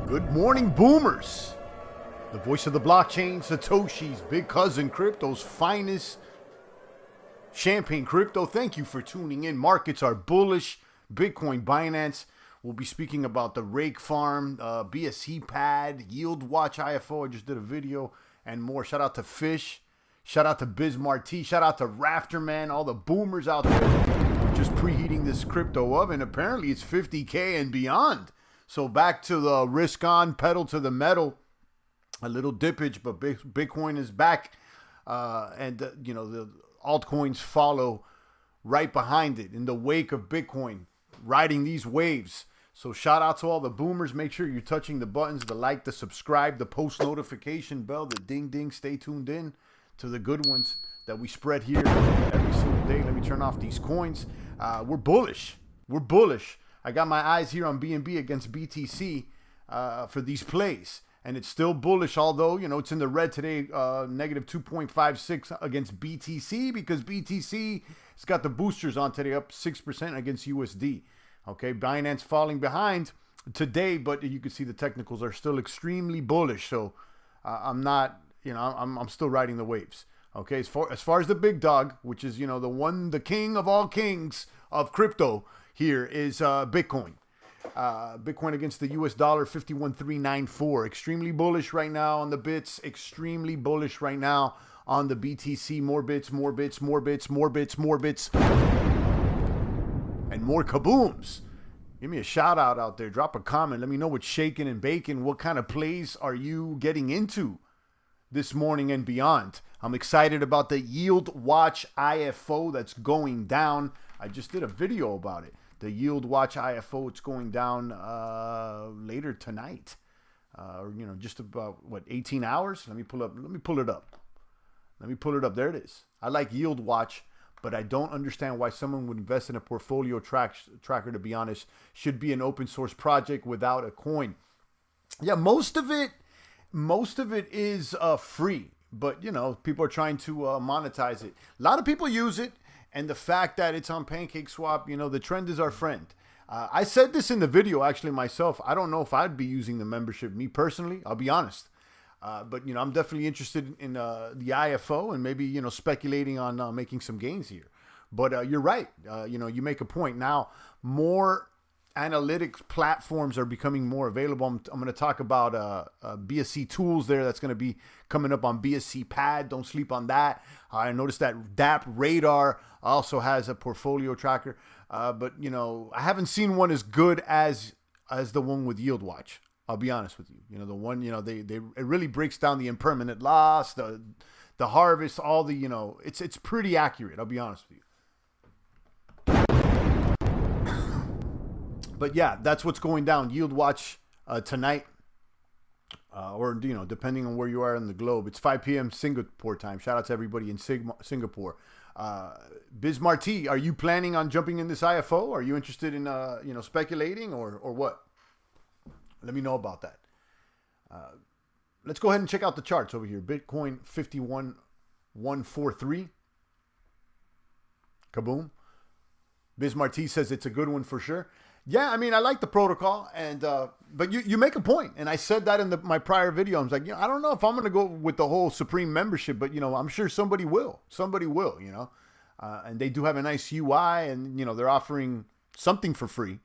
Good morning, boomers. The voice of the blockchain, Satoshi's big cousin, crypto's finest champagne crypto. Thank you for tuning in. Markets are bullish. Bitcoin, Binance. We'll be speaking about the Rake farm, Bscpad, Yieldwatch IFO. I just did a video and more. Shout out to Fish. Shout out to Bismarck. Shout out to Rafterman. All the boomers out there just preheating this crypto oven. Apparently it's 50K and beyond. So back to the risk on, pedal to the metal. A little dippage, but Bitcoin is back. The altcoins follow right behind it in the wake of Bitcoin, riding these waves. So shout out to all the boomers. Make sure you're touching the buttons, the like, the subscribe, the post notification bell, the ding ding. Stay tuned in to the good ones that we spread here every single day. Let me turn off these coins. We're bullish. We're bullish. I got my eyes here on BNB against BTC for these plays. And it's still bullish, although, it's in the red today, negative 2.56 against BTC, because BTC has got the boosters on today, up 6% against USD. Okay, Binance falling behind today, but you can see the technicals are still extremely bullish. So I'm not, I'm still riding the waves. Okay, as far as the big dog, which is, the king of all kings of crypto here is Bitcoin. Bitcoin against the US dollar, 51,394. Extremely bullish right now on the bits. Extremely bullish right now on the BTC. More bits, more bits, more bits, more bits, more bits. And more kabooms. Give me a shout out there. Drop a comment. Let me know what's shaking and baking. What kind of plays are you getting into this morning and beyond? I'm excited about the Yieldwatch IFO that's going down. I just did a video about it. The Yieldwatch IFO, it's going down later tonight. Just about 18 hours. Let me pull it up. There it is. I like Yieldwatch, but I don't understand why someone would invest in a portfolio tracker, to be honest. Should be an open source project without a coin. Yeah, most of it is free, but people are trying to monetize it. A lot of people use it. And the fact that it's on PancakeSwap, the trend is our friend. I said this in the video, actually, myself. I don't know if I'd be using the membership, me personally. I'll be honest. But, I'm definitely interested in the IFO and maybe, speculating on making some gains here. But you're right. You make a point. Now, more analytics platforms are becoming more available. I'm going to talk about BSC tools there. That's going to be coming up on Bscpad. Don't sleep on that. I noticed that DAP Radar also has a portfolio tracker. But, I haven't seen one as good as the one with Yieldwatch. I'll be honest with you. The one, it really breaks down the impermanent loss, the harvest, all the, it's pretty accurate. I'll be honest with you. But yeah, that's what's going down. Yieldwatch tonight, or depending on where you are in the globe. It's 5 p.m. Singapore time. Shout out to everybody in Singapore. Bismarck, are you planning on jumping in this IFO? Are you interested in speculating or what? Let me know about that. Let's go ahead and check out the charts over here. Bitcoin 51,143. Kaboom. Bismarck says it's a good one for sure. Yeah, I mean, I like the protocol, and but you make a point, and I said that in my prior video. I was like, I don't know if I'm going to go with the whole Supreme membership, but I'm sure somebody will. Somebody will, and they do have a nice UI, and they're offering something for free,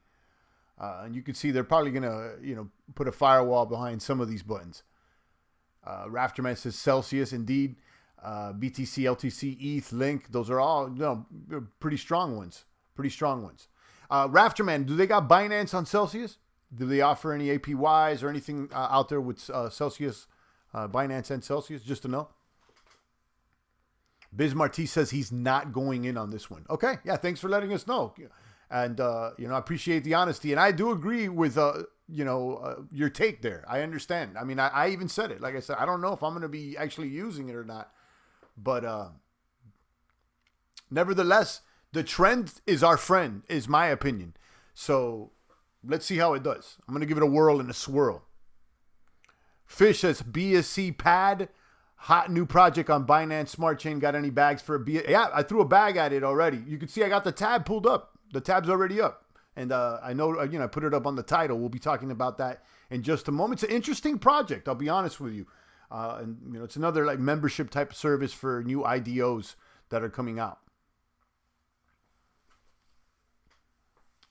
and you can see they're probably going to put a firewall behind some of these buttons. Rafterman says Celsius, indeed, BTC, LTC, ETH, Link. Those are all pretty strong ones. Pretty strong ones. Rafterman, do they got Binance on Celsius? Do they offer any APYs or anything out there with Celsius, Binance and Celsius? Just to know. Bismarck says he's not going in on this one. Okay, yeah, thanks for letting us know. And, I appreciate the honesty. And I do agree with, your take there. I understand. I mean, I even said it. Like I said, I don't know if I'm going to be actually using it or not. But nevertheless, the trend is our friend, is my opinion. So let's see how it does. I'm going to give it a whirl and a swirl. Fish says Bscpad, hot new project on Binance Smart Chain. Got any bags for a B? Yeah, I threw a bag at it already. You can see I got the tab pulled up. The tab's already up. And I know, I put it up on the title. We'll be talking about that in just a moment. It's an interesting project, I'll be honest with you. And it's another like membership type of service for new IDOs that are coming out.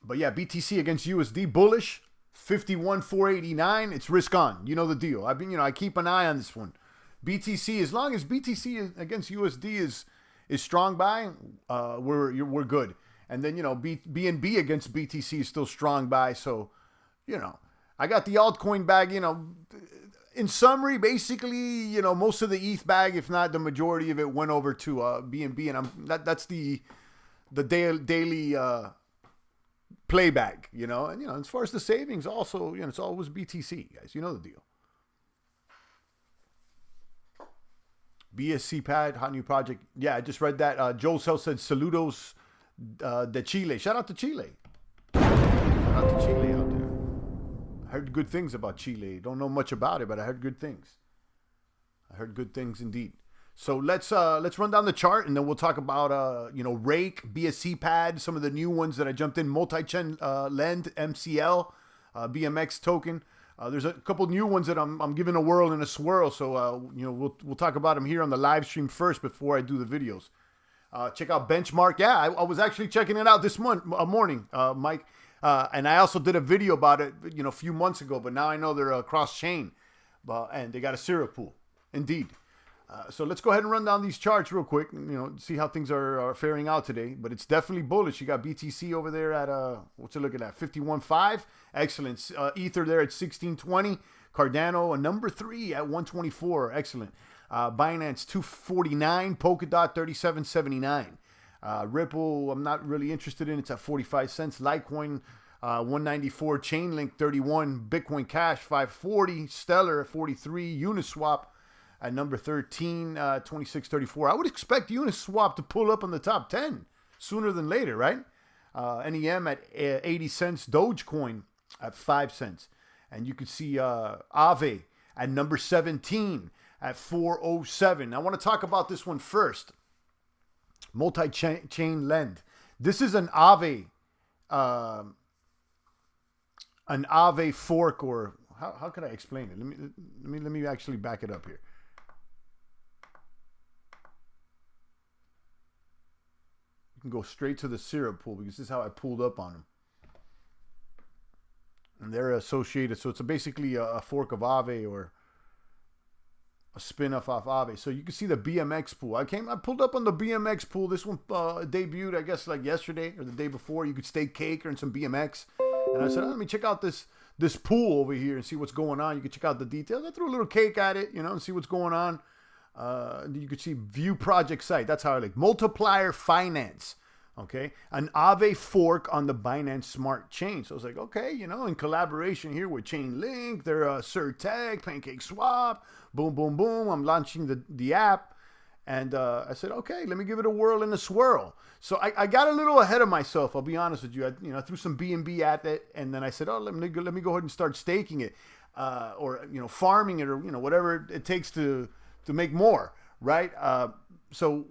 But yeah, BTC against USD bullish, 51,489. It's risk on. You know the deal. I keep an eye on this one. BTC, as long as BTC against USD is strong buy, we're good. And then BNB against BTC is still strong buy. So I got the altcoin bag. In summary, basically, most of the ETH bag, if not the majority of it, went over to BNB, and that's the daily play bag, And as far as the savings, also, it's always BTC, guys. You know the deal. Bscpad, hot new project. Yeah, I just read that. Joel Sell said saludos de Chile. Shout out to Chile. Shout out to Chile out there. I heard good things about Chile. Don't know much about it, but I heard good things. I heard good things indeed. So let's run down the chart, and then we'll talk about Rake, Bscpad, some of the new ones that I jumped in, multi-chain lend, MCL, BMX token. There's a couple new ones that I'm giving a whirl and a swirl. So we'll talk about them here on the live stream first before I do the videos. Check out Benchmark. Yeah, I was actually checking it out this morning, Mike. And I also did a video about it, a few months ago. But now I know they're cross chain, and they got a serial pool, indeed. So let's go ahead and run down these charts real quick, see how things are faring out today. But it's definitely bullish. You got BTC over there at, what's it looking at, 51.5. Excellent. Ether there at 1620. Cardano, a number 3 at 124. Excellent. Binance, 249. Polkadot, 37.79. Ripple, I'm not really interested in. It's at 45 cents. Litecoin, 194. Chainlink, 31. Bitcoin Cash, 540. Stellar at 43. Uniswap at number 13, 26.34. I would expect Uniswap to pull up on the top 10 sooner than later, right? NEM at 80 cents. Dogecoin at 5 cents. And you can see Aave at number 17 at 407. I want to talk about this one first. Multi-chain lend. This is an Aave fork, or how can I explain it? Let me actually back it up here. You can go straight to the syrup pool because this is how I pulled up on them. And they're associated, so it's basically a fork of Aave or a spin-off off Aave. So you can see the BMX pool. I pulled up on the BMX pool. This one debuted, I guess, like yesterday or the day before. You could stake cake and some BMX. And I said, let me check out this pool over here and see what's going on. You can check out the details. I threw a little cake at it, and see what's going on. You could see view project site. That's how I like multiplier finance. Okay, an Aave fork on the Binance Smart Chain. So I was like, okay, in collaboration here with Chainlink, they're Surtech, Pancake Swap, boom, boom, boom. I'm launching the app, and I said, okay, let me give it a whirl and a swirl. So I got a little ahead of myself. I'll be honest with you. I threw some BNB at it, and then I said, oh, let me go ahead and start staking it, or farming it, or whatever it takes to make more, right? So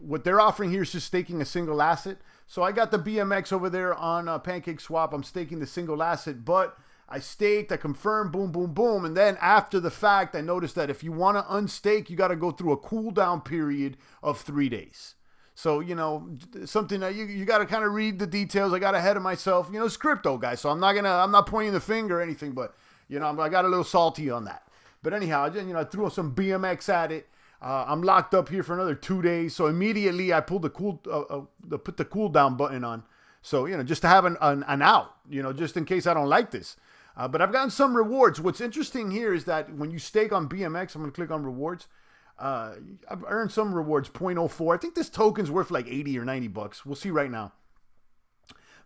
what they're offering here is just staking a single asset. So I got the BMX over there on Pancake Swap. I'm staking the single asset, but I staked, I confirmed, boom, boom, boom. And then after the fact, I noticed that if you want to unstake, you got to go through a cooldown period of 3 days. So, something that you got to kind of read the details. I got ahead of myself. It's crypto, guys. So I'm not pointing the finger or anything, but, I got a little salty on that. But anyhow, I threw some BMX at it. I'm locked up here for another 2 days. So immediately I pulled put the cooldown button on. So, just to have an out, just in case I don't like this. But I've gotten some rewards. What's interesting here is that when you stake on BMX, I'm going to click on rewards. I've earned some rewards, 0.04. I think this token's worth like 80 or 90 bucks. We'll see right now.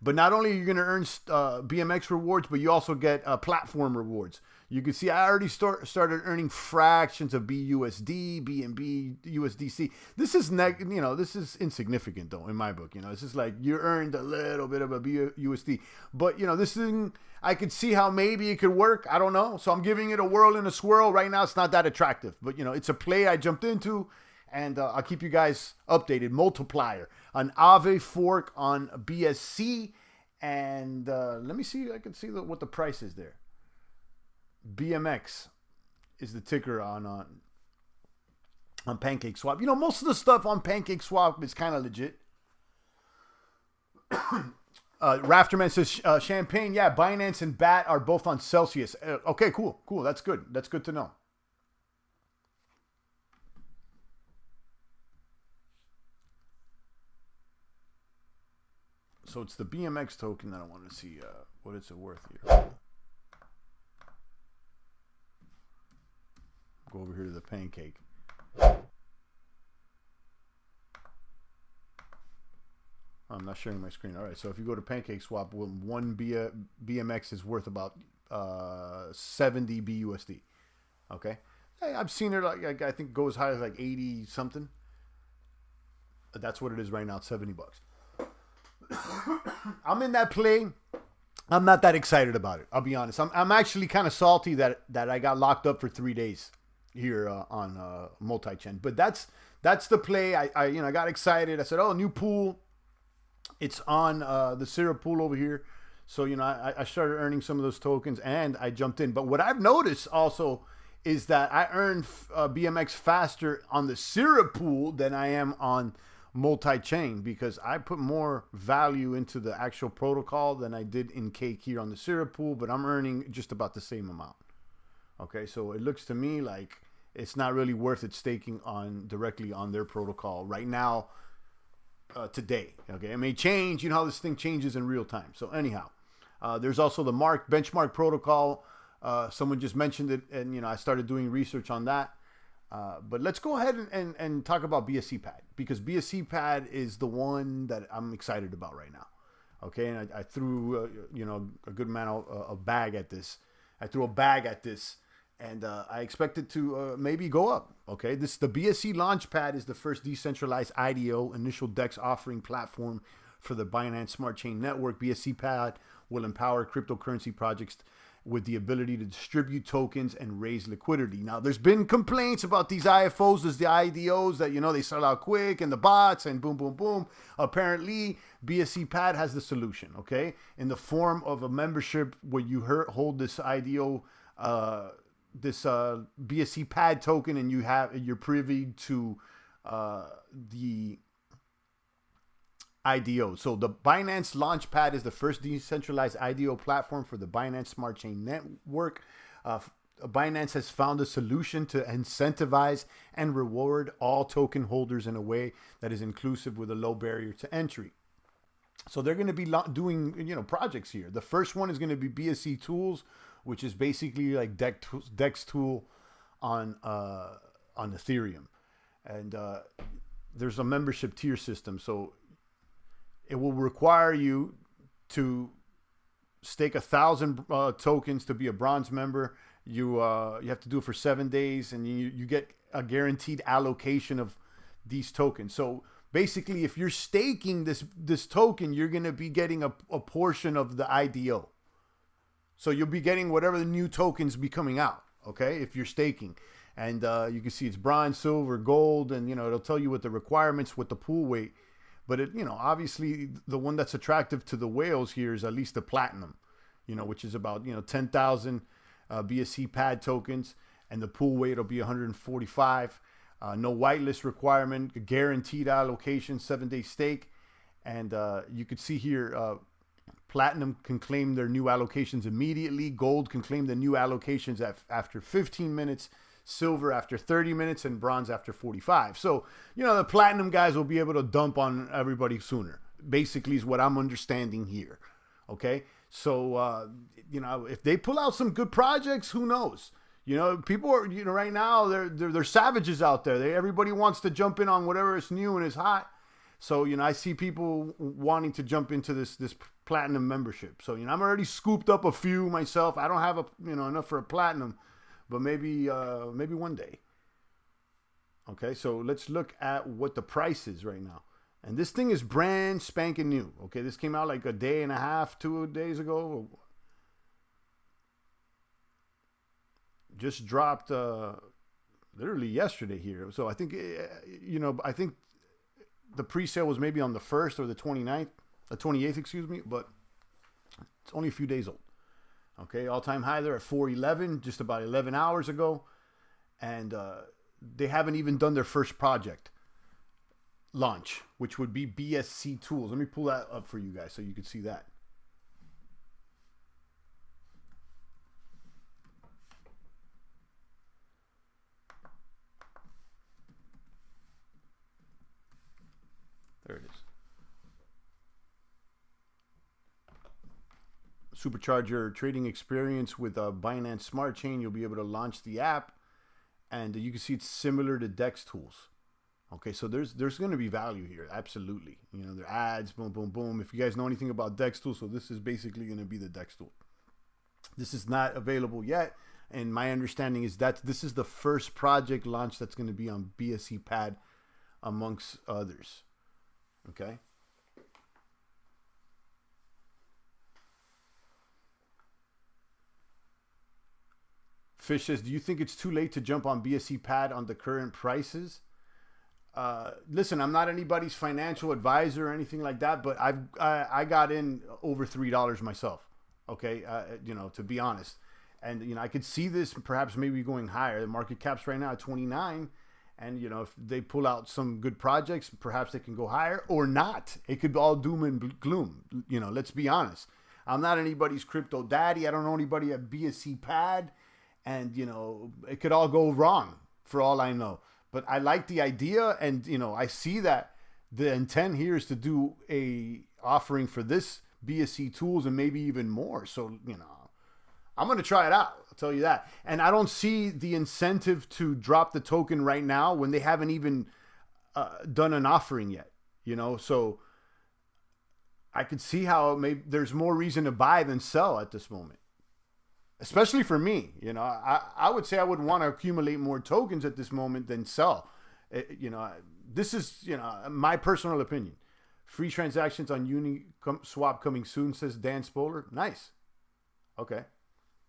But not only are you going to earn BMX rewards, but you also get platform rewards. You can see I already started earning fractions of BUSD, BNB, USDC. This is this is insignificant though in my book. This is like you earned a little bit of a BUSD, but this thing I could see how maybe it could work. I don't know, so I'm giving it a whirl and a swirl. Right now, it's not that attractive, but it's a play I jumped into, and I'll keep you guys updated. Multiplier, an Aave fork on BSC. And let me see. I can see what the price is there. BMX is the ticker on PancakeSwap. You know, most of the stuff on PancakeSwap is kind of legit. Rafterman says Champagne. Yeah, Binance and BAT are both on Celsius. Okay, cool. That's good. That's good to know. So it's the BMX token that I want to see what it's worth here. Go over here to the Pancake. I'm not sharing my screen. All right, so if you go to PancakeSwap, one BMX is worth about 70 BUSD. Okay, I've seen it like I think goes high as like 80 something. That's what it is right now. It's $70. I'm in that play. I'm not that excited about it. I'll be honest. I'm actually kind of salty that I got locked up for 3 days here on multi-chain. But that's the play. I got excited. I said, oh, new pool. It's on the syrup pool over here. So, I started earning some of those tokens and I jumped in. But what I've noticed also is that I earned BMX faster on the syrup pool than I am on multi-chain, because I put more value into the actual protocol than I did in Cake here on the syrup pool, but I'm earning just about the same amount. Okay, so it looks to me like it's not really worth it staking directly on their protocol right now, today. Okay, it may change. You know how this thing changes in real time. So anyhow, there's also the benchmark protocol. Someone just mentioned it, and I started doing research on that. But let's go ahead and talk about Bscpad, because Bscpad is the one that I'm excited about right now. Okay, and I threw a good amount of a bag at this. I threw a bag at this, and I expect it to maybe go up. Okay, the BSC Launchpad is the first decentralized IDO initial DEX offering platform for the Binance Smart Chain Network. Bscpad will empower cryptocurrency projects with the ability to distribute tokens and raise liquidity. Now, there's been complaints about these IFOs, there's the IDOs that, they sell out quick, and the bots, and boom, boom, boom. Apparently, Bscpad has the solution, okay? In the form of a membership where you hold this IDO, this Bscpad token, and you're privy to the IDO. So the Binance Launchpad is the first decentralized IDO platform for the Binance Smart Chain Network. Binance has found a solution to incentivize and reward all token holders in a way that is inclusive with a low barrier to entry. So they're going to be doing projects here. The first one is going to be BSC Tools, which is basically like DEX tool on Ethereum, and there's a membership tier system. So it will require you to stake 1,000 tokens to be a bronze member. You have to do it for 7 days, and you get a guaranteed allocation of these tokens. So basically, if you're staking this token, you're going to be getting a portion of the IDO. So you'll be getting whatever the new tokens be coming out. Okay, if you're staking, and you can see it's bronze, silver, gold, and it'll tell you what the requirements, what the pool weight. But obviously the one that's attractive to the whales here is at least the platinum, which is about 10,000 Bscpad tokens, and the pool weight will be 145. No whitelist requirement, guaranteed allocation, 7-day stake, and you could see here, platinum can claim their new allocations immediately. Gold can claim the new allocations after 15 minutes. Silver after 30 minutes, and bronze after 45. So, the platinum guys will be able to dump on everybody sooner, basically, is what I'm understanding here. Okay. So, if they pull out some good projects, who knows? People are, right now they're savages out there. Everybody wants to jump in on whatever is new and is hot. So, I see people wanting to jump into this platinum membership. So, I'm already scooped up a few myself. I don't have enough for a platinum, but maybe one day. Okay, so let's look at what the price is right now. And this thing is brand spanking new. Okay, this came out like a day and a half, 2 days ago. Just dropped literally yesterday here. So I think, I think the pre-sale was maybe on the 1st or the 29th, the 28th, excuse me. But It's only a few days old. Okay, all-time high there at 411, just about 11 hours ago. And they haven't even done their first project launch, which would be BSC tools. Let me pull that up for you guys so you can see that. There it is. Supercharge your trading experience with Binance Smart Chain. You'll be able to launch the app, and you can see it's similar to DEX tools. Okay, so there's going to be value here, absolutely. You know, their ads, boom, boom, boom. If you guys know anything about DEX tools, so this is basically going to be the DEX tool. This is not available yet, and my understanding is that this is the first project launch that's going to be on Bscpad, amongst others. Okay. Fish says, do you think it's too late to jump on Bscpad on the current prices? Listen, I'm not anybody's financial advisor or anything like that, but I got in over $3 myself. Okay. You know, to be honest, and, you know, I could see this perhaps maybe going higher. The market cap's right now at 29. And, you know, if they pull out some good projects, perhaps they can go higher or not. It could be all doom and gloom. You know, let's be honest. I'm not anybody's crypto daddy. I don't know anybody at Bscpad. And, you know, it could all go wrong for all I know. But I like the idea. And, you know, I see that the intent here is to do a offering for this BSC tools and maybe even more. So, you know, I'm going to try it out. I'll tell you that. And I don't see the incentive to drop the token right now when they haven't even done an offering yet, you know? So I could see how there's more reason to buy than sell at this moment, especially for me. You know, I would say I would want to accumulate more tokens at this moment than sell. You know, this is, you know, my personal opinion. Free transactions on Uniswap coming soon, says Dan Spoler. Nice. Okay.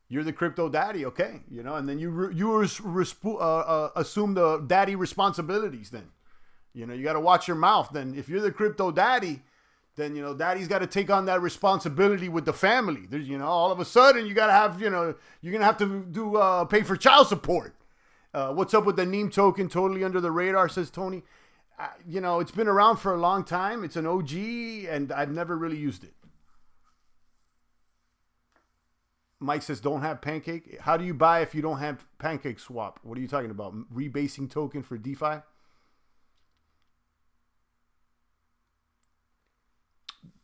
You're the crypto daddy, okay? You know, and then you assume the daddy responsibilities. Then, you know, you got to watch your mouth. Then, if you're the crypto daddy, then, you know, daddy's got to take on that responsibility with the family. There's, you know, all of a sudden you got to have, you know, you're gonna have to do pay for child support. What's up with the Neem token? Totally under the radar, says Tony. You know, it's been around for a long time. It's an OG, and I've never really used it. Mike says, don't have Pancake. How do you buy if you don't have Pancake Swap? What are you talking about? Rebasing token for DeFi?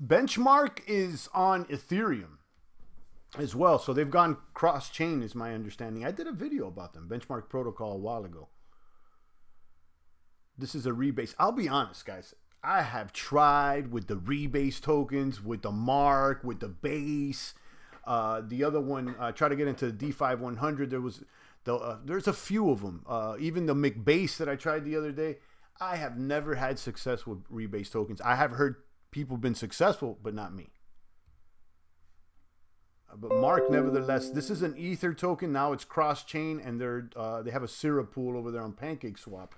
Benchmark is on Ethereum as well. So they've gone cross-chain is my understanding. I did a video about them, Benchmark Protocol, a while ago. This is a rebase. I'll be honest, guys. I have tried with the rebase tokens, with the Mark, with the base. The other one, I tried to get into the DeFi 100. There's a few of them. Even the McBase that I tried the other day. I have never had success with rebase tokens. I have heard people been successful, but not me. But Mark, nevertheless, this is an Ether token. Now it's cross-chain, and they have a syrup pool over there on PancakeSwap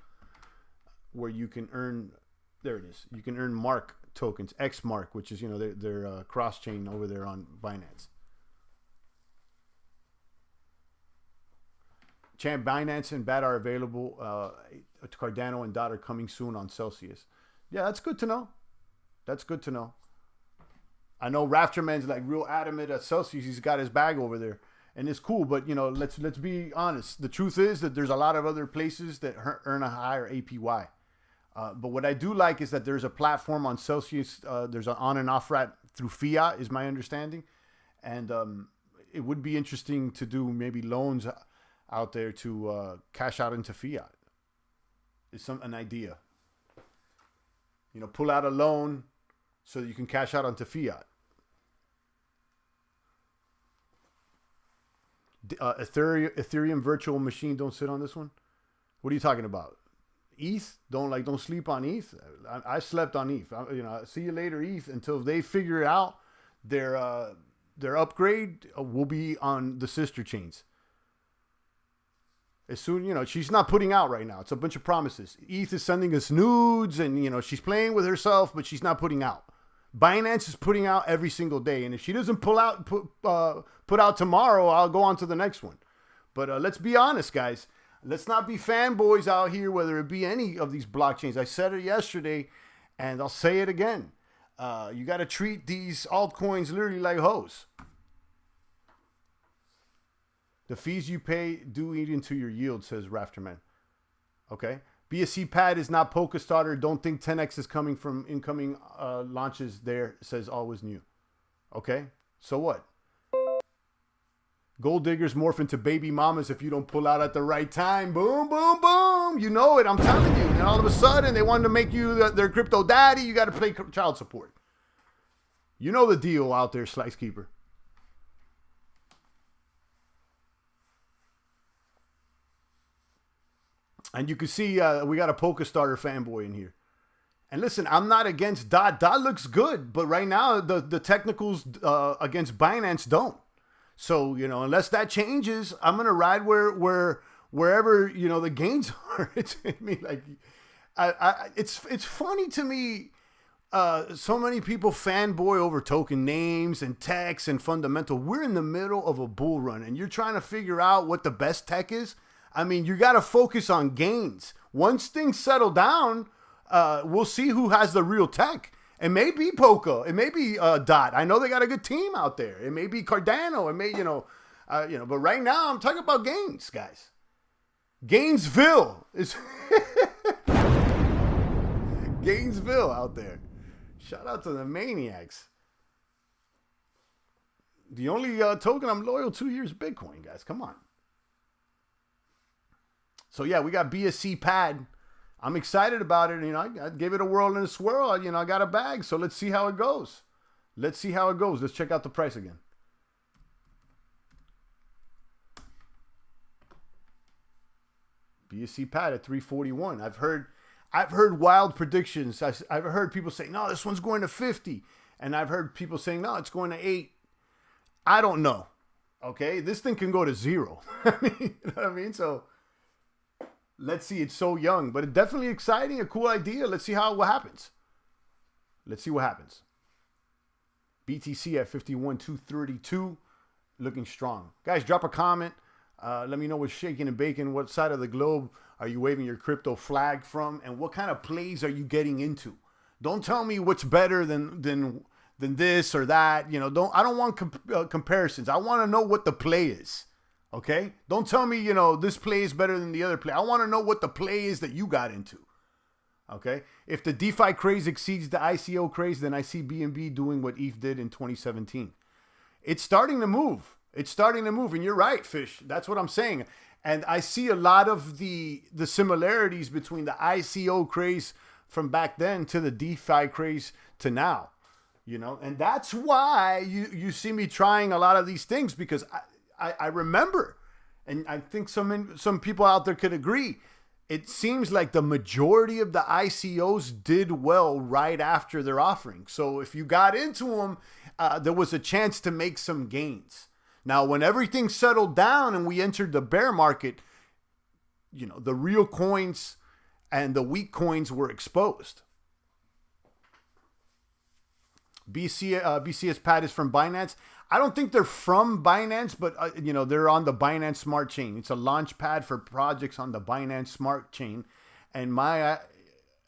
where you can earn. There it is. You can earn Mark tokens, X Mark, which is, you know, they're cross-chain over there on Binance. Champ, Binance and BAT are available. Cardano and DOT are coming soon on Celsius. Yeah, that's good to know. That's good to know. I know Rafterman's like real adamant at Celsius. He's got his bag over there, and it's cool. But, you know, let's be honest. The truth is that there's a lot of other places that earn a higher APY. But what I do like is that there's a platform on Celsius. There's an on and off ramp through fiat, is my understanding, and it would be interesting to do maybe loans out there to cash out into fiat. Is an idea. You know, pull out a loan so that you can cash out onto fiat. Ethereum virtual machine. Don't sit on this one. What are you talking about? ETH? Don't sleep on ETH. I slept on ETH. You know, see you later, ETH. Until they figure out their upgrade, will be on the sister chains. As soon, you know, she's not putting out right now. It's a bunch of promises. ETH is sending us nudes, and, you know, she's playing with herself, but she's not putting out. Binance is putting out every single day, and if she doesn't put out tomorrow, I'll go on to the next one. But let's be honest, guys. Let's not be fanboys out here, whether it be any of these blockchains. I said it yesterday, and I'll say it again. You got to treat these altcoins literally like hoes. The fees you pay do eat into your yield, says Rafterman. Okay. Bscpad is not Polka starter. Don't think 10x is coming from incoming launches there, says Always New. Okay. So what? Gold diggers morph into baby mamas if you don't pull out at the right time. Boom, boom, boom. You know it. I'm telling you. And all of a sudden, they wanted to make you their crypto daddy. You got to pay child support. You know the deal out there, Slice Keeper. And you can see we got a Polka starter fanboy in here. And listen, I'm not against DOT. DOT looks good. But right now, the technicals against Binance don't. So, you know, unless that changes, I'm going to ride wherever, you know, the gains are. It's, I mean, like, it's funny to me. So many people fanboy over token names and techs and fundamental. We're in the middle of a bull run and you're trying to figure out what the best tech is. I mean, you got to focus on gains. Once things settle down, we'll see who has the real tech. It may be Polka. It may be DOT. I know they got a good team out there. It may be Cardano. It may, but right now I'm talking about gains, guys. Gainesville is Gainesville out there. Shout out to the maniacs. The only token I'm loyal to here is Bitcoin, guys. Come on. So yeah, we got Bscpad. I'm excited about it. You know, I gave it a whirl and a swirl. You know, I got a bag. So let's see how it goes. Let's see how it goes. Let's check out the price again. Bscpad at 341. I've heard wild predictions. I've heard people say, no, this one's going to 50. And I've heard people saying, no, it's going to 8. I don't know. Okay. This thing can go to 0. I mean, you know what I mean? So let's see. It's so young, but it's definitely exciting. A cool idea. Let's see what happens. Let's see what happens. BTC at 51,232. Looking strong. Guys, drop a comment. Let me know what's shaking and baking. What side of the globe are you waving your crypto flag from? And what kind of plays are you getting into? Don't tell me what's better than this or that. You know, I don't want comparisons. I want to know what the play is. Okay? Don't tell me, you know, this play is better than the other play. I want to know what the play is that you got into. Okay? If the DeFi craze exceeds the ICO craze, then I see BNB doing what ETH did in 2017. It's starting to move. It's starting to move. And you're right, Fish. That's what I'm saying. And I see a lot of the similarities between the ICO craze from back then to the DeFi craze to now. You know? And that's why you see me trying a lot of these things, because I remember, and I think some people out there could agree, it seems like the majority of the ICOs did well right after their offering. So if you got into them, there was a chance to make some gains. Now, when everything settled down and we entered the bear market, you know, the real coins and the weak coins were exposed. Bscpad is from Binance. I don't think they're from Binance, but you know, they're on the Binance Smart Chain. It's a launch pad for projects on the Binance Smart Chain. And my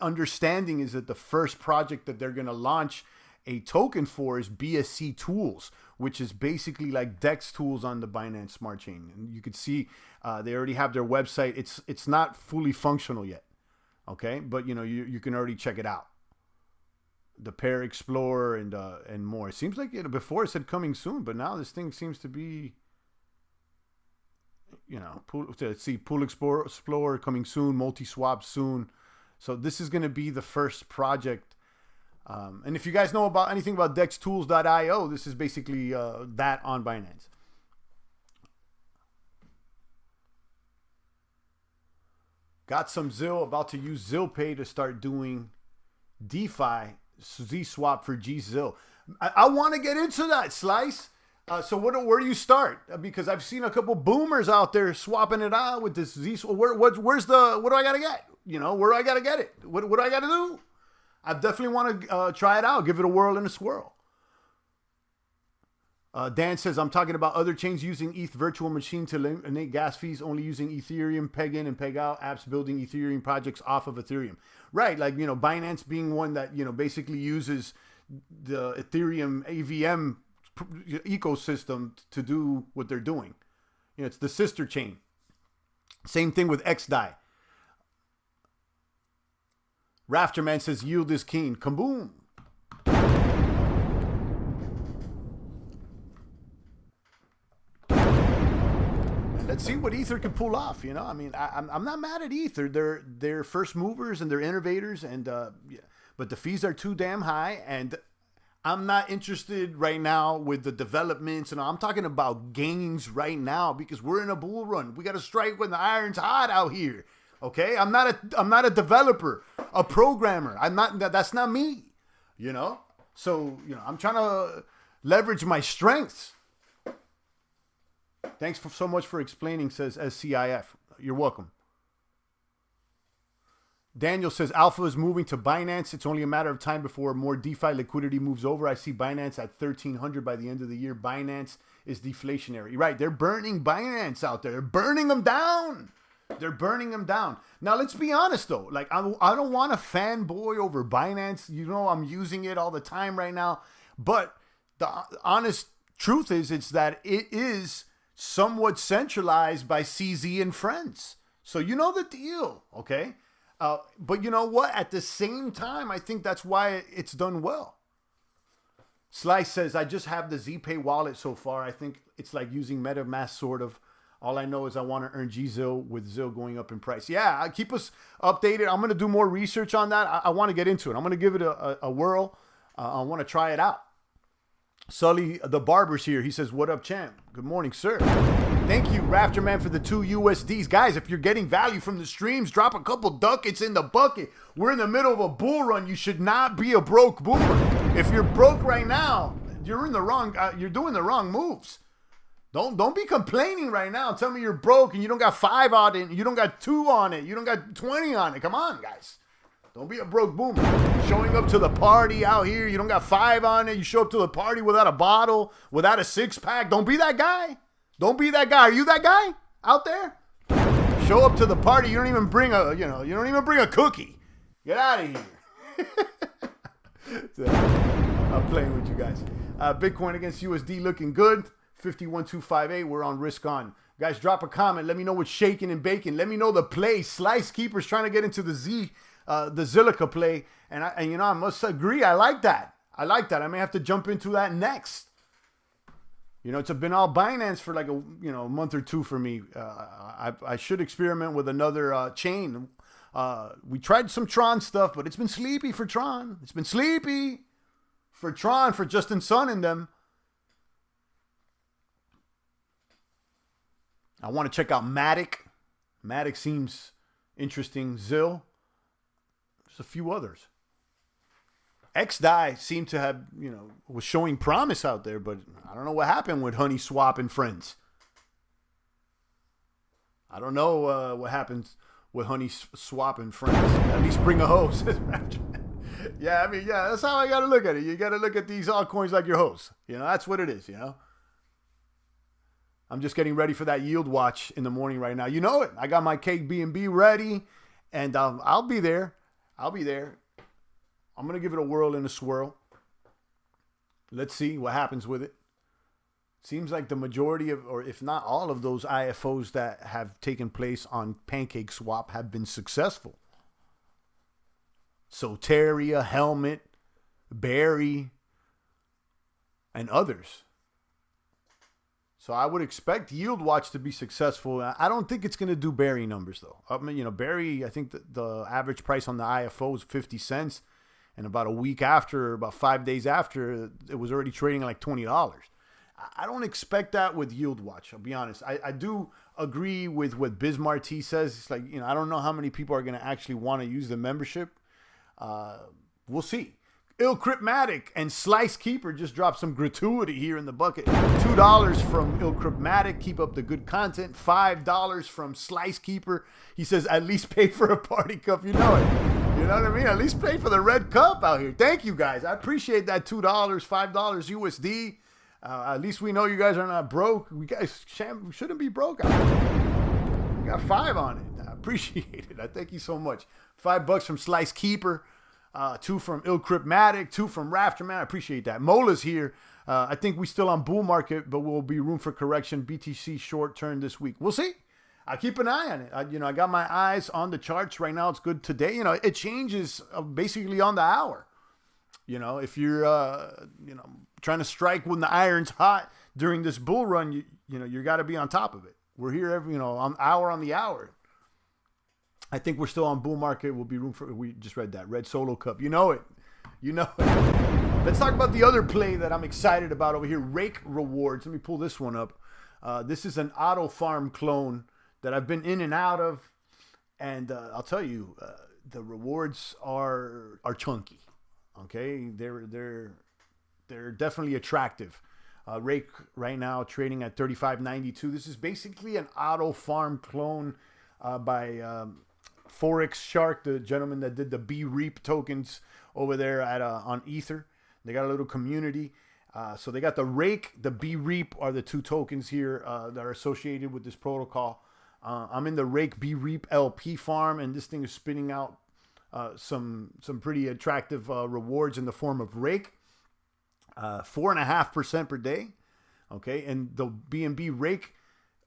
understanding is that the first project that they're going to launch a token for is BSC Tools, which is basically like DEX tools on the Binance Smart Chain. And you could see they already have their website. It's not fully functional yet. Okay, but you know, you can already check it out. The Pair Explorer and more. It seems like before it said coming soon, but now this thing seems to be, you know, let's see, Pool Explorer coming soon, multi-swap soon. So this is going to be the first project. And if you guys know about anything about dextools.io, this is basically that on Binance. Got some ZIL, about to use ZILPay to start doing DeFi. Z-Swap for GZIL. I want to get into that, Slice. So where do you start? Because I've seen a couple boomers out there swapping it out with this Z-Swap. What do I got to get? You know, where do I got to get it? What do I got to do? I definitely want to try it out, give it a whirl and a swirl. Dan says, I'm talking about other chains using ETH virtual machine to eliminate gas fees, only using Ethereum, peg in and peg out, apps building Ethereum projects off of Ethereum. Right, like, Binance being one that, basically uses the Ethereum AVM ecosystem to do what they're doing. It's the sister chain. Same thing with XDAI. Rafterman says, yield is keen. Kaboom. Let's see what Ether can pull off. I'm not mad at Ether. They're first movers and they're innovators, and but the fees are too damn high, and I'm not interested right now with the developments, and I'm talking about gains right now because we're in a bull run. We got to strike when the iron's hot out here. Okay, I'm not a developer, a programmer. That's not me. So I'm trying to leverage my strengths. Thanks so much for explaining, says SCIF. You're welcome. Daniel says, Alpha is moving to Binance. It's only a matter of time before more DeFi liquidity moves over. I see Binance at 1,300 by the end of the year. Binance is deflationary. Right, they're burning Binance out there. They're burning them down. They're burning them down. Now, let's be honest, though. Like, I don't want to fanboy over Binance. I'm using it all the time right now. But the honest truth is, it's that it is somewhat centralized by CZ and friends. So you know the deal, okay? But you know what? At the same time, I think that's why it's done well. Slice says, I just have the ZPay wallet so far. I think it's like using MetaMask, sort of. All I know is I want to earn GZIL with ZIL going up in price. Yeah, keep us updated. I'm going to do more research on that. I want to get into it. I'm going to give it a whirl. I want to try it out. Sully the Barber's here. He says, what up, champ? Good morning, sir. Thank you, Rafterman, for the 2 USDs. Guys, if you're getting value from the streams, drop a couple ducats in the bucket. We're in the middle of a bull run. You should not be a broke boomer. If you're broke right now, you're in the wrong. You're doing the wrong moves. Don't be complaining right now. Tell me you're broke and you don't got 5 on it. You don't got 2 on it. You don't got 20 on it. Come on, guys. Don't be a broke boomer. Showing up to the party out here, you don't got 5 on it. You show up to the party without a bottle, without a 6-pack. Don't be that guy. Don't be that guy. Are you that guy out there? Show up to the party. You don't even bring a cookie. Get out of here. So, I'm playing with you guys. Bitcoin against USD looking good. 51258. We're on risk on. Guys, drop a comment. Let me know what's shaking and baking. Let me know the play. Slice Keeper's trying to get into the Zilliqa play. And I must agree. I like that. I may have to jump into that next. It's been all Binance for like a month or 2 for me. I should experiment with another chain. We tried some Tron stuff, but it's been sleepy for Tron. It's been sleepy for Tron, for Justin Sun and them. I want to check out Matic. Matic seems interesting. ZIL. There's a few others. XDAI seemed to have, was showing promise out there, but I don't know what happened with Honey Swap and friends. I don't know what happens with Honey Swap and friends. At least bring a hoe, says Rapture. Yeah, that's how I got to look at it. You got to look at these altcoins like your host. That's what it is, I'm just getting ready for that Yieldwatch in the morning right now. You know it. I got my cake B&B ready, and I'll be there. I'm going to give it a whirl and a swirl. Let's see what happens with it. Seems like the majority of, or if not all of those IFOs that have taken place on Pancake Swap have been successful. Soteria, Helmet, Barry, and others. So I would expect Yieldwatch to be successful. I don't think it's going to do Barry numbers, though. Barry, I think the average price on the IFO is 50 cents. And about a week after, about 5 days after, it was already trading like $20. I don't expect that with Yieldwatch. I'll be honest. I do agree with what Bismarck says. It's like, I don't know how many people are going to actually want to use the membership. We'll see. Illcryptmatic and Slice Keeper just dropped some gratuity here in the bucket. $2 from Illcryptmatic. Keep up the good content. $5 from Slice Keeper. He says, at least pay for a party cup. You know it. You know what I mean? At least pay for the red cup out here. Thank you guys. I appreciate that $2, $5 USD. At least we know you guys are not broke. We guys shouldn't be broke out here. We got 5 on it. I appreciate it. I thank you so much. $5 from Slice Keeper, 2 from Illcryptmatic, 2 from Rafterman. I appreciate that. Mola's here. I think we still on bull market, but will be room for correction. BTC short turn this week. We'll see. I keep an eye on it. I got my eyes on the charts right now. It's good today. It changes basically on the hour. If you're, trying to strike when the iron's hot during this bull run, you got to be on top of it. We're here every, on the hour. I think we're still on bull market. Will be room for, we just read that red solo cup. You know it. Let's talk about the other play that I'm excited about over here. Rake rewards. Let me pull this one up. This is an auto farm clone that I've been in and out of, and I'll tell you, the rewards are chunky. Okay, they're definitely attractive. Rake right now trading at 35.92. This is basically an auto farm clone by Forex Shark, the gentleman that did the B-Reap tokens over there on Ether. They got a little community. So they got the Rake, the B-Reap are the 2 tokens here that are associated with this protocol. I'm in the Rake B-Reap LP farm, and this thing is spitting out some pretty attractive rewards in the form of Rake. 4.5% per day. Okay, and the BNB Rake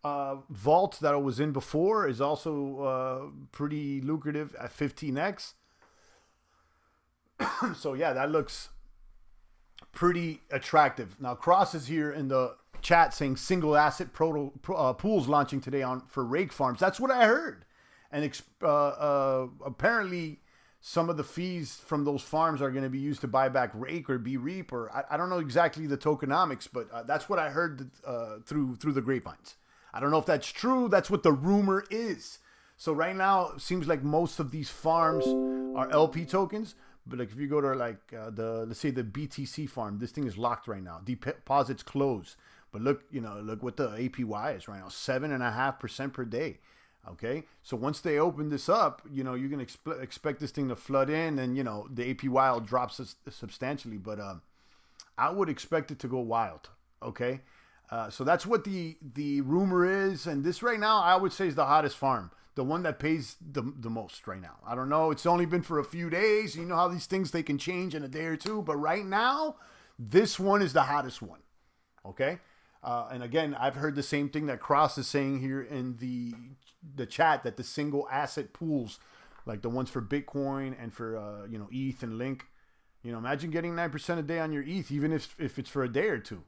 vault that I was in before is also pretty lucrative at 15x. So yeah, that looks pretty attractive. Now Cross is here in the chat saying single asset pools launching today for Rake farms. That's what I heard, and apparently some of the fees from those farms are going to be used to buy back Rake or B-Reap, or I don't know exactly the tokenomics, but that's what I heard through the grapevines. I don't know if that's true. That's what the rumor is. So right now, it seems like most of these farms are LP tokens. But like if you go to let's say the BTC farm, this thing is locked right now. Deposits closed. But look what the APY is right now, 7.5% per day. Okay, so once they open this up, you're gonna expect this thing to flood in, and the APY will drop substantially. But I would expect it to go wild. Okay, so that's what the rumor is, and this right now I would say is the hottest farm, the one that pays the most right now. I don't know. It's only been for a few days. You know how these things, they can change in a day or two, but right now this one is the hottest one. Okay, and again, I've heard the same thing that Cross is saying here in the chat, that the single asset pools, like the ones for Bitcoin and for ETH and Link, imagine getting 9% a day on your ETH, even if it's for a day or two.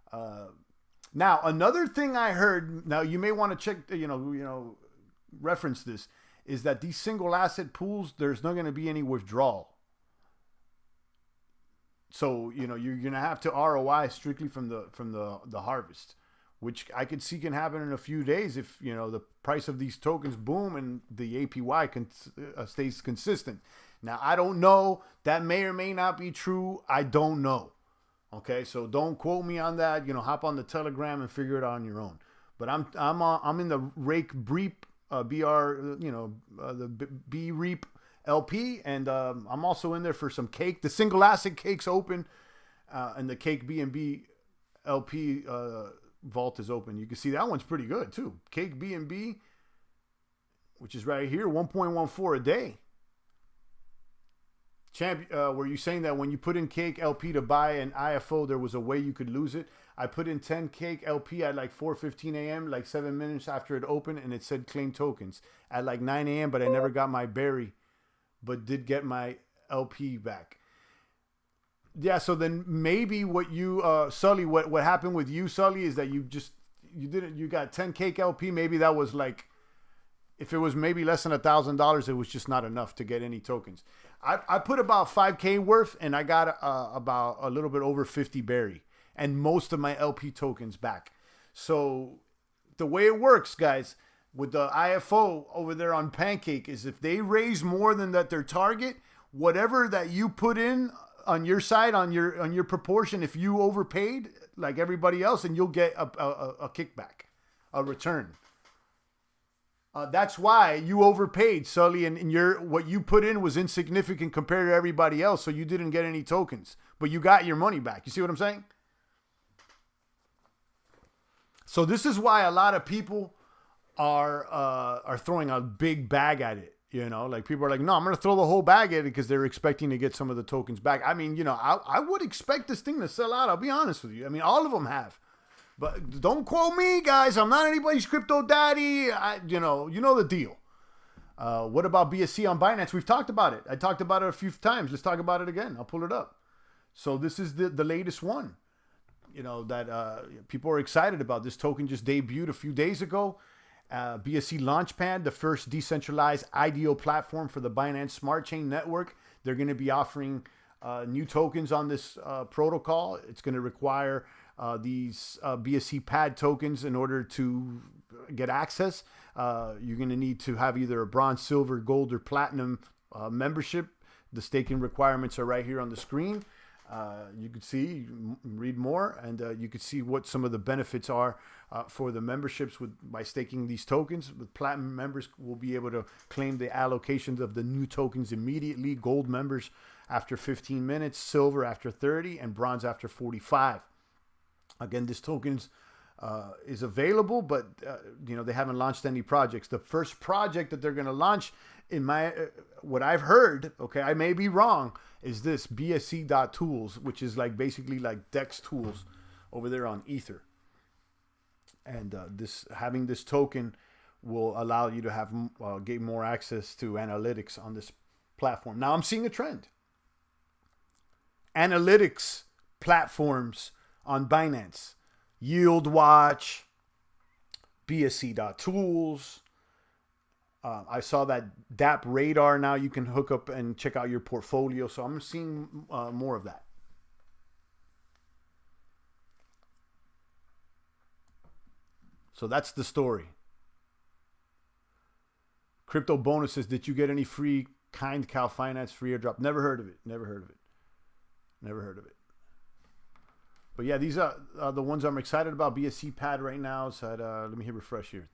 Now another thing I heard, now you may want to check, reference this, is that these single asset pools, there's not going to be any withdrawal. So you're going to have to ROI strictly from the harvest, which I could see can happen in a few days if, the price of these tokens boom and the APY stays consistent. Now, I don't know. That may or may not be true. I don't know. Okay, so don't quote me on that. Hop on the Telegram and figure it out on your own. But I'm in the Rake Breep, the B-Reap LP, and I'm also in there for some cake. The single asset cake's open, and the cake BNB LP vault is open. You can see that one's pretty good too. Cake BNB, which is right here, 1.14 a day. Champ, were you saying that when you put in Cake LP to buy an IFO, there was a way you could lose it? I put in 10 Cake LP at like 4:15 a.m., like 7 minutes after it opened, and it said claim tokens at like 9 a.m., but I never got my berry, but did get my LP back. Yeah, so then maybe what you, Sully, what happened with you, Sully, is that you got 10 Cake LP. Maybe that was like, if it was maybe less than $1,000, it was just not enough to get any tokens. I put about 5K worth, and I got about a little bit over 50 berry and most of my LP tokens back. So the way it works, guys, with the IFO over there on Pancake, is if they raise more than their target, whatever that you put in on your side, on your proportion, if you overpaid like everybody else, and you'll get a kickback, a return. That's why you overpaid, Sully, and what you put in was insignificant compared to everybody else, so you didn't get any tokens, but you got your money back. You see what I'm saying? So this is why a lot of people are throwing a big bag at it. You know, like people are like, no, I'm going to throw the whole bag at it because they're expecting to get some of the tokens back. I mean, you know, I would expect this thing to sell out. I'll be honest with you. I mean, all of them have. But don't quote me, guys. I'm not anybody's crypto daddy. You know the deal. What about BSC on Binance? We've talked about it. I talked about it a few times. Let's talk about it again. I'll pull it up. So this is the latest one. You know, that people are excited about. This token just debuted a few days ago. BSC Launchpad, the first decentralized IDO platform for the Binance Smart Chain network. They're going to be offering new tokens on this protocol. It's going to require these Bscpad tokens in order to get access. You're going to need to have either a bronze, silver, gold, or platinum membership. The staking requirements are right here on the screen. You could see, read more, and you could see what some of the benefits are for the memberships by staking these tokens. With platinum members, will be able to claim the allocations of the new tokens immediately. Gold members after 15 minutes, silver after 30, and bronze after 45. Again, this tokens is available, but you know, they haven't launched any projects. The first project that they're going to launch, in my what I've heard, okay, I may be wrong, is this Bsc.tools, which is like basically like Dex tools over there on Ether. And having this token will allow you to have get more access to analytics on this platform. Now I'm seeing a trend. Analytics platforms on Binance, Yieldwatch, Bsc.tools. I saw that DApp Radar. Now you can hook up and check out your portfolio. So I'm seeing more of that. So that's the story. Crypto bonuses. Did you get any free Kind Cow Finance free airdrop? Never heard of it. Never heard of it. Never heard of it. But yeah, these are the ones I'm excited about. Bscpad right now is at, let me hit refresh here.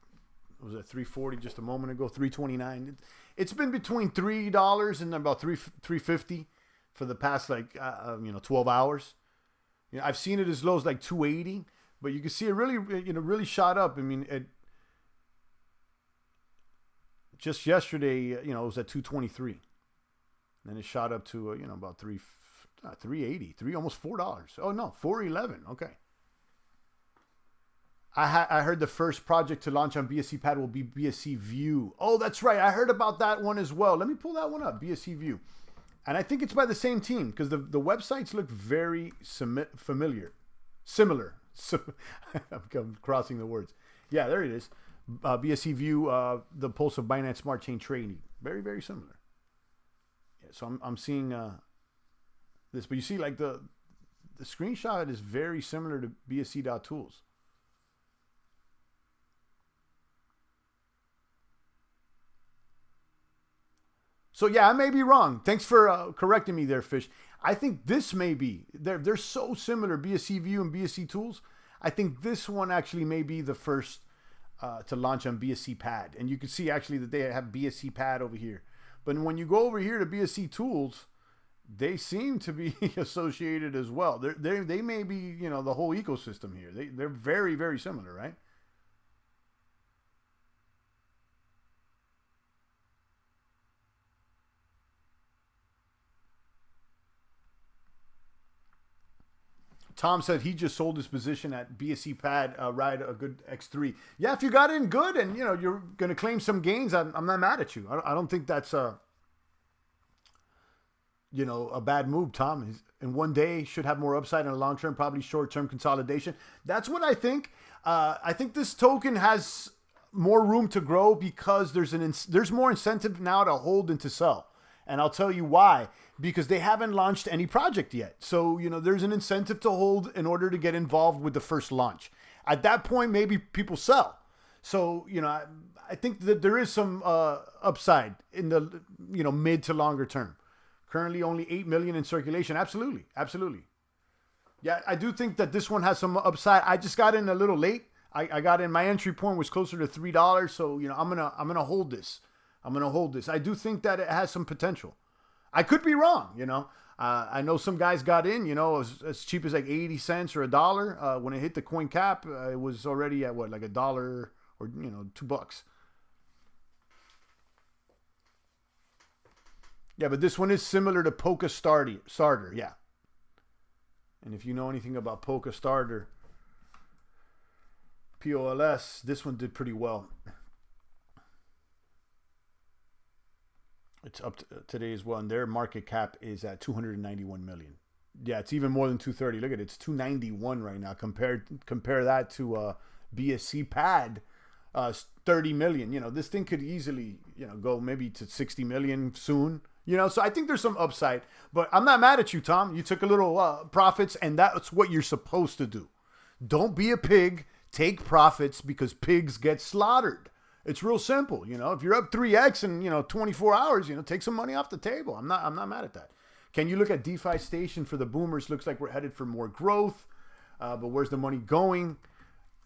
It was at 340 just a moment ago, 329. It's been between $3 and about 350 for the past 12 hours. You know, I've seen it as low as like 280, but you can see it really shot up. I mean, just yesterday, it was at 223. And then it shot up to about 380, almost $4. Oh no, 411. Okay. I heard the first project to launch on Bscpad will be BSC View. Oh, that's right. I heard about that one as well. Let me pull that one up, BSC View. And I think it's by the same team because the websites look very familiar. Similar. I'm crossing the words. Yeah, there it is. BSC View, the Pulse of Binance Smart Chain Trading. Very, very similar. Yeah, so I'm seeing this. But you see, like the screenshot is very similar to Bsc.tools. So yeah, I may be wrong. Thanks for correcting me there, Fish. I think this may be. They're so similar, BSC View and BSC Tools. I think this one actually may be the first to launch on Bscpad. And you can see actually that they have Bscpad over here. But when you go over here to BSC Tools, they seem to be associated as well. They may be, the whole ecosystem here. They're very, very similar, right? Tom said he just sold his position at Bscpad, ride a good X3. Yeah, if you got in good and, you're going to claim some gains, I'm not mad at you. I don't think that's a bad move, Tom. In one day, should have more upside in the long term, probably short-term consolidation. That's what I think. I think this token has more room to grow because there's more incentive now to hold than to sell. And I'll tell you why. Because they haven't launched any project yet. So, there's an incentive to hold in order to get involved with the first launch. At that point, maybe people sell. So, I think that there is some upside in the, mid to longer term. Currently only 8 million in circulation. Absolutely. Absolutely. Yeah, I do think that this one has some upside. I just got in a little late. I got in. My entry point was closer to $3, so I'm gonna hold this. I'm gonna hold this. I do think that it has some potential. I could be wrong. I know some guys got in. As cheap as like 80 cents or $1. When it hit the coin cap, it was already at what, like $1 or $2. Yeah, but this one is similar to Polka Starter. Yeah. And if you know anything about Polka Starter, POLS, this one did pretty well. It's up to today's one. Their market cap is at 291 million. Yeah, it's even more than 230. Look at it. It's 291 right now. Compare that to Bscpad, 30 million. This thing could easily, go maybe to 60 million soon. So I think there's some upside, but I'm not mad at you, Tom. You took a little profits, and that's what you're supposed to do. Don't be a pig. Take profits because pigs get slaughtered. It's real simple. If you're up 3x in 24 hours, take some money off the table. I'm not mad at that. Can you look at DeFi Station for the boomers? Looks like we're headed for more growth, but where's the money going?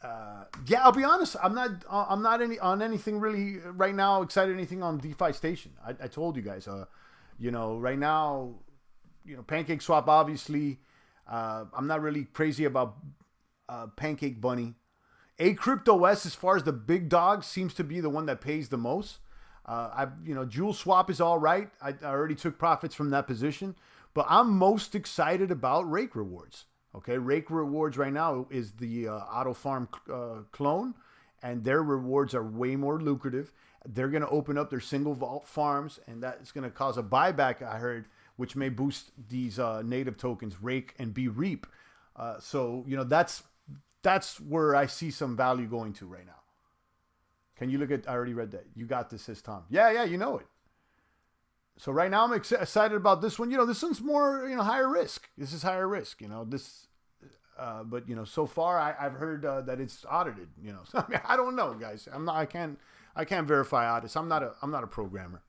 Yeah, I'll be honest. I'm not on anything really right now. Excited anything on DeFi Station? I told you guys. Right now, Pancake Swap, obviously. I'm not really crazy about Pancake Bunny. Crypto.s, as far as the big dog, seems to be the one that pays the most. Jewel Swap is all right. I already took profits from that position, but I'm most excited about Rake Rewards. Okay, Rake Rewards right now is the Auto Farm clone, and their rewards are way more lucrative. They're going to open up their single vault farms, and that's going to cause a buyback, I heard, which may boost these native tokens, Rake and Reap. So, that's where I see some value going to right now. Can you look at, I already read that. You got this, says Tom. Yeah, you know it. So right now I'm excited about this one. This one's more, higher risk. This is higher risk, but so far I've heard that it's audited, So, I don't know, guys. I can't verify audits. I'm not a programmer.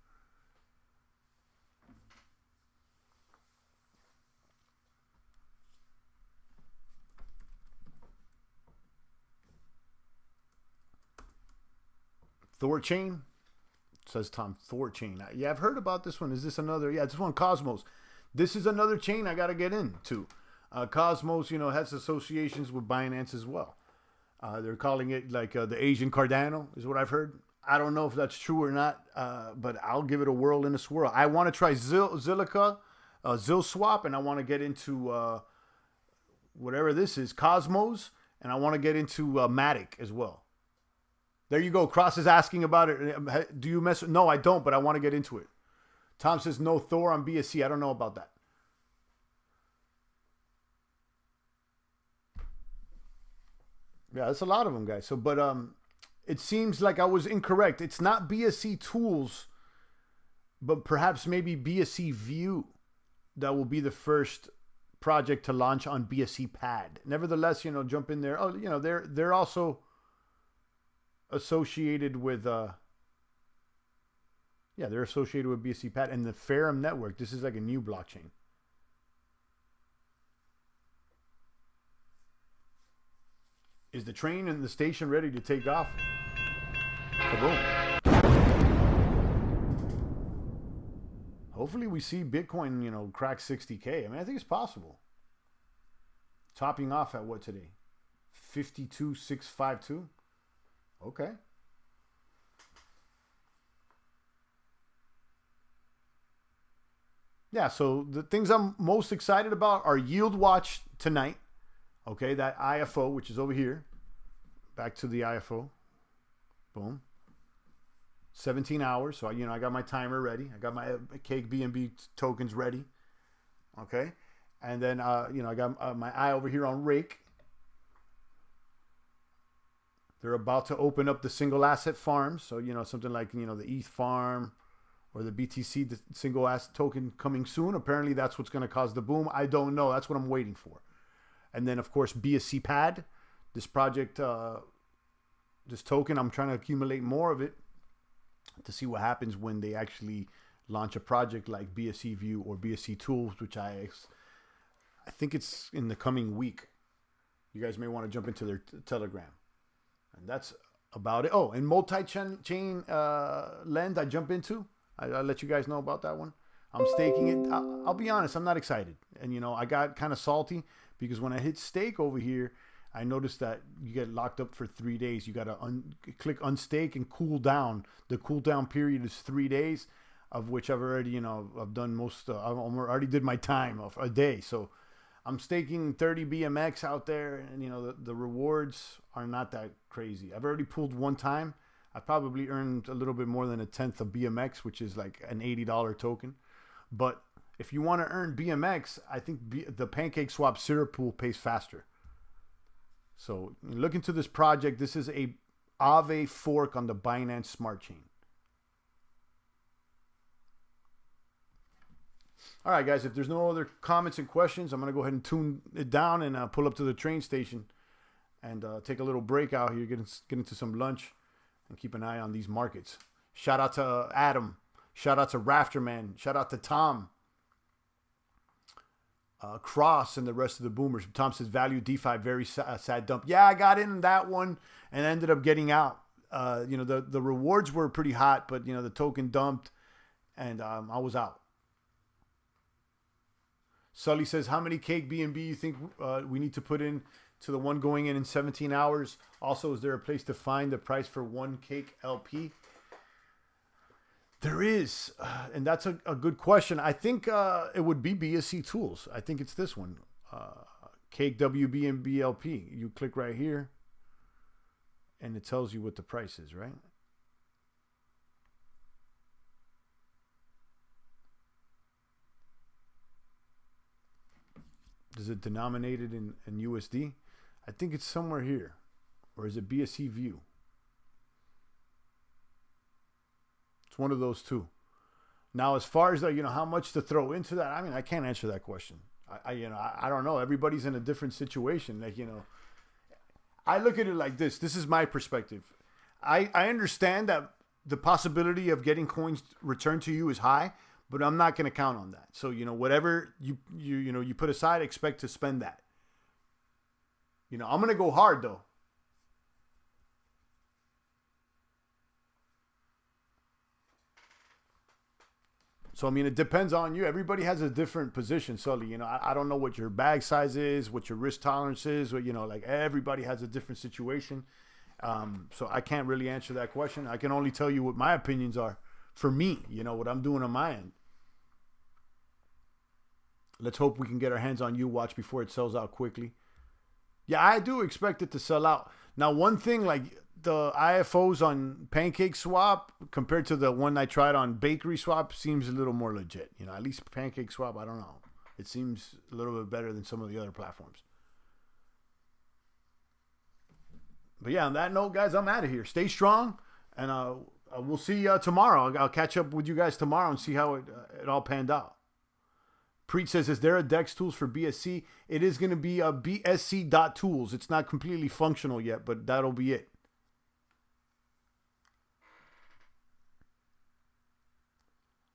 Thorchain, says Tom. Thorchain. Yeah, I've heard about this one. Is this another? Yeah, this one, Cosmos. This is another chain I got to get into. Cosmos, has associations with Binance as well. They're calling it like the Asian Cardano is what I've heard. I don't know if that's true or not, but I'll give it a whirl and a swirl. I want to try Zilliqa, ZilSwap, and I want to get into whatever this is, Cosmos, and I want to get into Matic as well. There you go. Cross is asking about it. Do you mess? No, I don't, but I want to get into it. Tom says no Thor on BSC. I don't know about that. Yeah, that's a lot of them, guys. So, but it seems like I was incorrect. It's not BSC tools, but perhaps maybe BSC View that will be the first project to launch on Bscpad. Nevertheless, jump in there. Oh, they're also associated with they're associated with Bscpad and the Ferrum network. This is like a new blockchain. Is the train and the station ready to take off? Kaboom. Hopefully we see Bitcoin, crack 60K. I mean, I think it's possible. Topping off at what today? 52,652. Okay. Yeah, so the things I'm most excited about are Yieldwatch tonight. Okay, that IFO, which is over here. Back to the IFO. Boom. 17 hours. So, I got my timer ready. I got my Cake BNB tokens ready. Okay. And then, I got my eye over here on Rake. They're about to open up the single asset farms. So, something like, the ETH farm or the BTC, the single asset token coming soon. Apparently that's what's going to cause the boom. I don't know. That's what I'm waiting for. And then, of course, Bscpad, this project, this token, I'm trying to accumulate more of it to see what happens when they actually launch a project like BSC View or BSC Tools, which I think it's in the coming week. You guys may want to jump into their Telegram. And that's about it. Oh, and multi-chain lend I jump into. I'll let you guys know about that one. I'm staking it. I'll be honest, I'm not excited. And, you know, I got kind of salty because when I hit stake over here, I noticed that you get locked up for 3 days. You got to click unstake and cool down. The cooldown period is 3 days, of which I've already, you know, I've done most. I already did my time of a day. So I'm staking 30 BMX out there, and, you know, the rewards are not that crazy. I've already pulled one time. I probably earned a little bit more than 1/10 of BMX, which is like an $80 token. But if you want to earn BMX, I think the Pancake Swap syrup pool pays faster. So look into this project. This is a Aave fork on the Binance Smart Chain. All right, guys, if there's no other comments and questions, I'm going to go ahead and tune it down and pull up to the train station and take a little break out here, get into some lunch, and keep an eye on these markets. Shout out to Adam. Shout out to Rafterman. Shout out to Tom. Cross and the rest of the boomers. Tom says value DeFi, very sad dump. Yeah, I got in that one and ended up getting out. You know, the rewards were pretty hot, but, you know, the token dumped and I was out. Sully says, how many cake BNB you think we need to put in to the one going in 17 hours? Also, is there a place to find the price for one cake LP? There is, and that's a good question. I think it would be BSC Tools. I think it's this one, Cake WBNB LP. You click right here, and it tells you what the price is, right? Is it denominated in USD? I think it's somewhere here. Or is it BSC View? It's one of those two. Now, as far as the, you know, how much to throw into that, I mean, I can't answer that question. I don't know. Everybody's in a different situation. Like, you know, I look at it like this. This is my perspective. I understand that the possibility of getting coins returned to you is high, but I'm not going to count on that. So, you know, whatever you put aside, expect to spend that. You know, I'm going to go hard though. So, I mean, it depends on you. Everybody has a different position, Sully. You know, I don't know what your bag size is, what your risk tolerance is. Or, you know, like everybody has a different situation. So I can't really answer that question. I can only tell you what my opinions are for me, you know, what I'm doing on my end. Let's hope we can get our hands on Yieldwatch before it sells out quickly. Yeah, I do expect it to sell out. Now, one thing, like the IFOs on Pancake Swap compared to the one I tried on Bakery Swap seems a little more legit. You know, at least Pancake Swap, I don't know. It seems a little bit better than some of the other platforms. But yeah, on that note, guys, I'm out of here. Stay strong, and we'll see you tomorrow. I'll catch up with you guys tomorrow and see how it all panned out. Preet says, is there a DEX tools for BSC? It is going to be a bsc.tools. It's not completely functional yet, but that'll be it.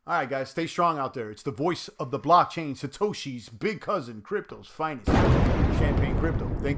All right, guys, stay strong out there. It's the voice of the blockchain, Satoshi's big cousin, crypto's finest, Champagne Crypto. Thank you.